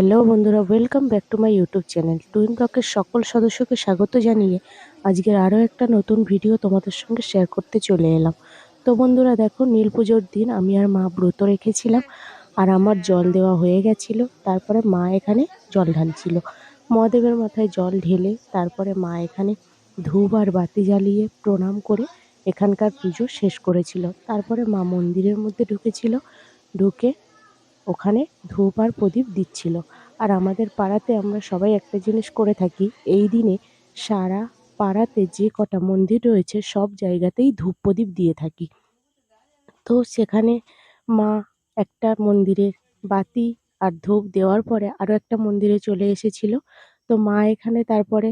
Hello বন্ধুরা, welcome back to my YouTube channel. Twin ব্লগের সকল সদস্যকে স্বাগত জানিয়ে আজকের আরও একটা নতুন ভিডিও তোমাদের সঙ্গে শেয়ার করতে চলে এলাম। তো বন্ধুরা দেখো, নীল পুজোর দিন আমি আর মা ব্রত রেখেছিলাম, আর আমার জল দেওয়া হয়ে গেছিল। তারপরে মা এখানে জল ঢালছিল। মহাদেবের মাথায় জল ঢেলে তারপরে মা এখানে ধূপ আর বাতি জ্বালিয়ে প্রণাম করে এখানকার পুজো শেষ করেছিল। তারপরে মা মন্দিরের মধ্যে ঢুকেছিল, ঢুকে ওখানে ধূপ আর প্রদীপ দিচ্ছিল। আর আমাদের পাড়াতে আমরা সবাই একটা জিনিস করে থাকি, এই দিনে সারা পাড়াতে যে কটা মন্দির রয়েছে সব জায়গাতেই ধূপ প্রদীপ দিয়ে থাকি। তো সেখানে মা একটা মন্দিরে বাতি আর ধূপ দেওয়ার পরে আরও একটা মন্দিরে চলে এসেছিল। তো মা এখানে তারপরে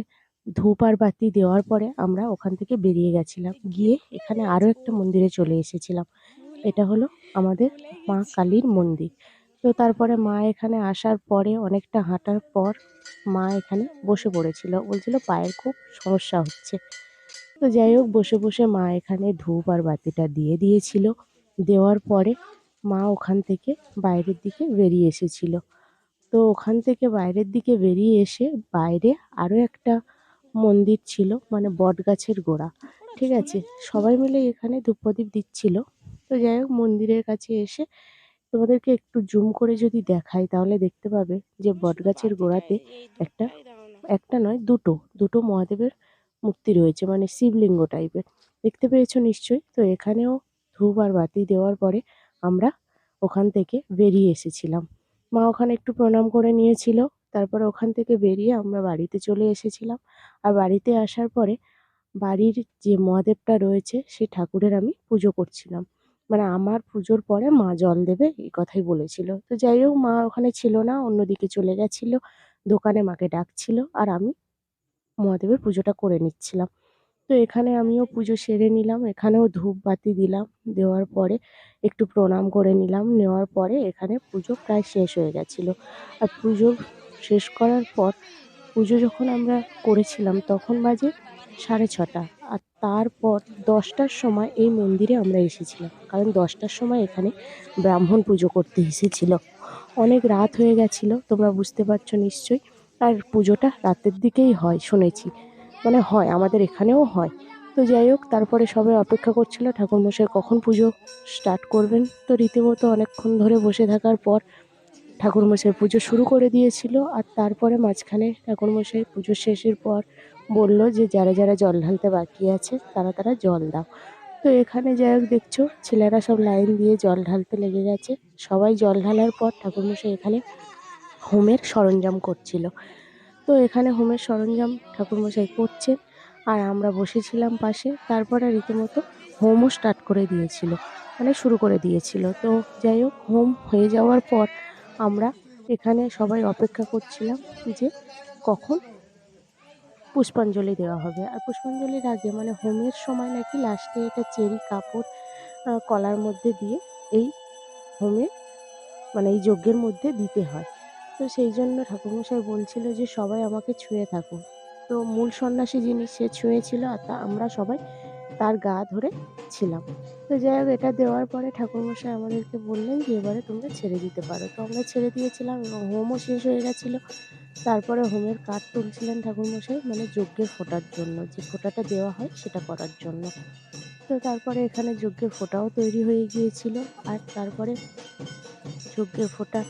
ধূপ আর বাতি দেওয়ার পরে আমরা ওখান থেকে বেরিয়ে গেছিলাম, গিয়ে এখানে আরও একটা মন্দিরে চলে এসেছিলাম। এটা হলো আমাদের মা কালীর মন্দির। তো তারপরে মা এখানে আসার পরে অনেকটা হাঁটার পর মা এখানে বসে পড়েছিল, বলছিল পায়ের খুব সমস্যা হচ্ছে। তো যাই হোক, বসে বসে মা এখানে ধূপ আর বাতিটা দিয়ে দিয়েছিল। দেওয়ার পরে মা ওখান থেকে বাইরের দিকে বেরিয়ে এসেছিল। তো ওখান থেকে বাইরের দিকে বেরিয়ে এসে বাইরে আরও একটা মন্দির ছিল, মানে বটগাছের গোড়া। ঠিক আছে, সবাই মিলে এখানে ধূপ প্রদীপ দিচ্ছিল। তো যাই হোক, মন্দিরের কাছে এসে তোমাদেরকে একটু জুম করে যদি দেখাই তাহলে দেখতে পাবে যে বটগাছের গোড়াতে একটা একটা নয়, দুটো দুটো মহাদেবের মূর্তি রয়েছে, মানে শিবলিঙ্গ টাইপের। দেখতে পেয়েছো নিশ্চয়ই। তো এখানেও ধূপ আর বাতি দেওয়ার পরে আমরা ওখান থেকে বেরিয়ে এসেছিলাম। মা ওখানে একটু প্রণাম করে নিয়েছিল। তারপরে ওখান থেকে বেরিয়ে আমরা বাড়িতে চলে এসেছিলাম। আর বাড়িতে আসার পরে বাড়ির যে মহাদেবটা রয়েছে সেই ঠাকুরের আমি পুজো করছিলাম। মানে আমার পুজোর পরে মা জল দেবে এই কথাই বলেছিল। তো যাই হোক, মা ওখানে ছিল না, অন্যদিকে চলে গেছিল, দোকানে মাকে ডাকছিল, আর আমি মহাদেবের পুজোটা করে নিচ্ছিলাম। তো এখানে আমিও পুজো সেরে নিলাম, এখানেও ধূপ বাতি দিলাম। দেওয়ার পরে একটু প্রণাম করে নিলাম, নেওয়ার পরে এখানে পুজো প্রায় শেষ হয়ে গেছিল। আর পুজো শেষ করার পর পুজো যখন আমরা করেছিলাম তখন বাজে 6:30। আর তারপর 10টার সময় এই মন্দিরে আমরা এসেছিলাম, কারণ 10টার সময় এখানে ব্রাহ্মণ পুজো করতে এসেছিল। অনেক রাত হয়ে গেছিল, তোমরা বুঝতে পারছো নিশ্চয়ই। আর পুজোটা রাতের দিকেই হয় শুনেছি, মানে হয়, আমাদের এখানেও হয়। তো যাই হোক, তারপরে সবাই অপেক্ষা করছিল ঠাকুরমশাই কখন পুজো স্টার্ট করবেন। তো রীতিমতো অনেকক্ষণ ধরে বসে থাকার পর ঠাকুরমশাই পুজো শুরু করে দিয়েছিল। আর তারপরে মাঝখানে ঠাকুরমশাই পুজো শেষের পর বলল যে যারা যারা জল ঢালতে বাকি আছে তারা তারা জল দাও। তো এখানে যাই হোক, দেখছো ছেলেরা সব লাইন দিয়ে জল ঢালতে লেগে গেছে। সবাই জল ঢালার পর ঠাকুরমশাই এখানে হোমের সরঞ্জাম করছিল। তো এখানে হোমের সরঞ্জাম ঠাকুরমশাই করছেন, আর আমরা বসেছিলাম পাশে। তারপরে রীতিমতো হোমও স্টার্ট করে দিয়েছিল, মানে শুরু করে দিয়েছিল। তো যাই হোক, হোম হয়ে যাওয়ার পর আমরা এখানে সবাই অপেক্ষা করছিলাম যে কখন পুষ্পাঞ্জলি দেওয়া হবে। আর পুষ্পাঞ্জলির আগে, মানে হোমের সময় নাকি লাস্টে এটা চেরি কাপড় কলার মধ্যে দিয়ে এই হোমে, মানে এই যজ্ঞের মধ্যে দিতে হয়। তো সেই জন্য ঠাকুরমশাই বলছিল যে সবাই আমাকে ছুঁয়ে থাকো। তো মূল সন্ন্যাসী যিনি সে ছুঁয়েছিল, আর আমরা সবাই তার গা ধরে ছিলাম। তো যাই হোক, এটা দেওয়ার পরে ঠাকুরমশাই আমাদেরকে বললেন যে এবারে তোমরা ছেড়ে দিতে পারো। তো আমরা ছেড়ে দিয়েছিলাম এবং হোমও শেষ হয়ে গেছিলো। তারপরে হোমের কাঠ তুলছিলেন ঠাকুরমশাই, মানে যজ্ঞের ফোঁটার জন্য, যে ফোঁটাটা দেওয়া হয় সেটা করার জন্য। তো তারপরে এখানে যজ্ঞের ফোঁটাও তৈরি হয়ে গিয়েছিল। আর তারপরে যজ্ঞের ফোঁটা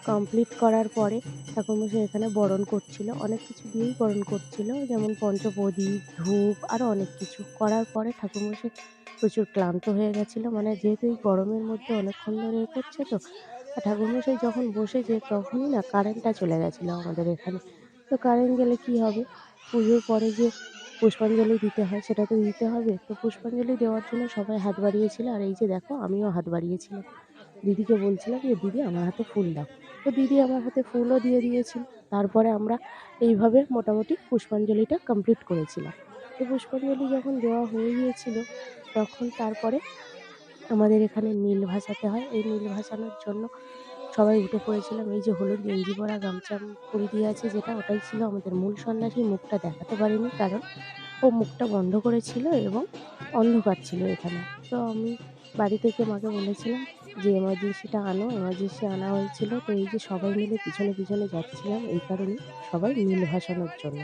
কমপ্লিট করার পরে ঠাকুরমশাই এখানে বরণ করছিল, অনেক কিছু দিয়েই বরণ করছিল, যেমন পঞ্চপ্রদীপ, ধূপ, আরও অনেক কিছু করার পরে ঠাকুরমশাই প্রচুর ক্লান্ত হয়ে গেছিলো, মানে যেহেতু এই গরমের মধ্যে অনেকক্ষণ ধরে এ করছে। তো আর ঠাকুরমশাই যখন বসেছে তখনই না কারেন্টটা চলে গেছিলো আমাদের এখানে। তো কারেন্ট গেলে কি হবে, পুজোর পরে যে পুষ্পাঞ্জলি দিতে হয় সেটা তো দিতে হবে। তো পুষ্পাঞ্জলি দেওয়ার জন্য সবাই হাত বাড়িয়েছিল, আর এই যে দেখো আমিও হাত বাড়িয়েছিলাম, দিদিকে বলছিলাম যে দিদি আমার হাতে ফুল দাও। তো দিদি আমার হাতে ফুলও দিয়ে দিয়েছিল। তারপরে আমরা এইভাবে মোটামুটি পুষ্পাঞ্জলিটা কমপ্লিট করেছিলাম। তো পুষ্পাঞ্জলি যখন দেওয়া হয়ে গিয়েছিল তখন তারপরে আমাদের এখানে নীল ভাসাতে হয়। এই নীল ভাসানোর জন্য সবাই উঠে পড়েছিলাম। এই যে হলুদ গেঞ্জি পরা গামছা পরিয়ে দিয়ে আছে যেটা, ওটাই ছিল আমাদের মূল সন্ন্যাসী। মুখটা দেখাতে পারিনি, কারণ ও মুখটা বন্ধ করেছিল এবং অন্ধকার ছিল এখানে। তো আমি বাড়ি থেকে মাকে বলেছিলাম যে এমার্জেন্সিটা আনো, এমার্জেন্সি আনা হয়েছিল। তো এই যে সবাই মিলে পিছনে, পিছনে যাচ্ছিলাম এই কারণেই সবাই নীল ভাসানোর জন্য।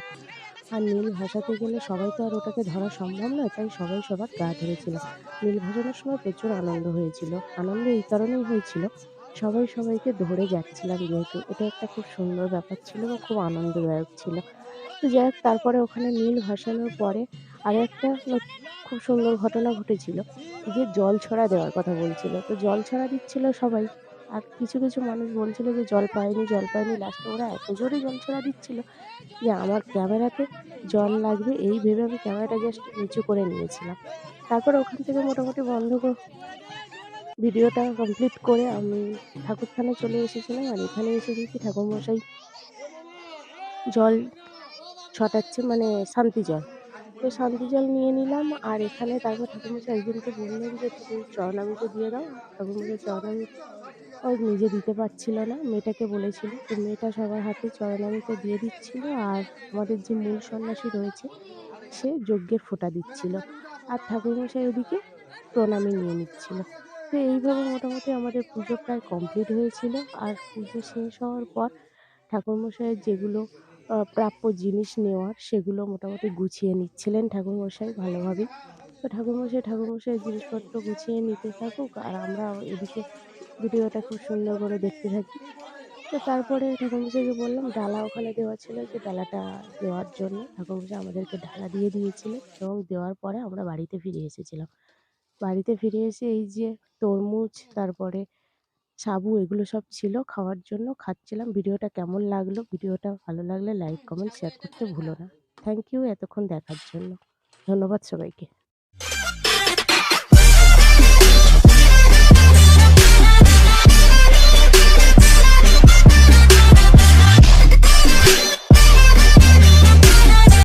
আর নীল ভাসাতে গেলে সবাই তো আর ওটাকে ধরা সম্ভব নয়, তাই সবাই সবার গা ধরেছিলাম। নীল ভাসানোর সময় প্রচুর আনন্দ হয়েছিল। আনন্দ এই কারণেই হয়েছিল, সবাই সবাইকে ধরে যাচ্ছিলাম যেহেতু। এটা একটা খুব সুন্দর ব্যাপার ছিল এবং খুব আনন্দদায়ক ছিল। তো যাই হোক তারপরে ওখানে নীল ভাসানোর পরে আরো একটা খুব সুন্দর ঘটনা ঘটেছিল। যে জল ছড়া দেওয়ার কথা বলছিল। তো জল ছড়া দিচ্ছিল সবাই। আর কিছু, কিছু মানুষ বলছিল যে জল পায়নি, জল পায়নি। লাস্টে ওরা এত জোরে জল ছড়া দিচ্ছিল যে আমার ক্যামেরাতে জল লাগবে এই ভেবে আমি ক্যামেরাটা জাস্ট নিচু করে নিয়েছিলাম। তারপরে ওখান থেকে মোটামুটি বন্ধ ভিডিওটা কমপ্লিট করে আমি ঠাকুরথানে চলে এসেছিলাম। আর এখানে এসে দেখি ঠাকুরমশাই জল ছটাচ্ছে মানে শান্তি জল। তো শান্তি জল নিয়ে নিলাম। আর এখানে তারপর ঠাকুরমশাই একজনকে বললেন যে, "তুমি চরণামৃত দিয়ে দাও।" ঠাকুরমশাই চরণামৃত নিজে দিতে পারছিল না, মেয়েটাকে বলেছিল। তো মেয়েটা সবার হাতে চরণামৃত দিয়ে দিচ্ছিল। আর আমাদের যে মূল সন্ন্যাসী রয়েছে, সে যজ্ঞের ফোঁটা দিচ্ছিল। আর ঠাকুরমশাই ওদিকে প্রণামী নিয়ে নিচ্ছিল। তো এইভাবে মোটামুটি আমাদের পুজো প্রায় কমপ্লিট হয়েছিল। আর পুজো শেষ হওয়ার পর ঠাকুরমশাইয়ের যেগুলো প্রাপ্য জিনিস নেওয়ার সেগুলো মোটামুটি গুছিয়ে নিচ্ছিলেন ঠাকুরমশাই ভালোভাবেই। তো ঠাকুরমশাইয়ের জিনিসপত্র গুছিয়ে নিতে থাকুক আর আমরা এদিকে ভিডিওটা খুব সুন্দর করে দেখতে থাকি। তো তারপরে ঠাকুরমশাইকে বললাম ডালা ওখানে দেওয়া ছিল যে ডালাটা দেওয়ার জন্য। ঠাকুরমশাই আমাদেরকে ডালা দিয়ে দিয়েছিলেন এবং দেওয়ার পরে আমরা বাড়িতে ফিরে এসেছিলাম। বাড়িতে ফিরে এসে এই যে তরমুজ, তারপরে সাবু এগুলো সব ছিল খাওয়ার জন্য, খাচ্ছিলাম। ভিডিওটা কেমন লাগলো? ভিডিওটা ভালো লাগলে লাইক, কমেন্ট, শেয়ার করতে ভুলো না। থ্যাংক ইউ এতক্ষণ দেখার জন্য। ধন্যবাদ সবাইকে।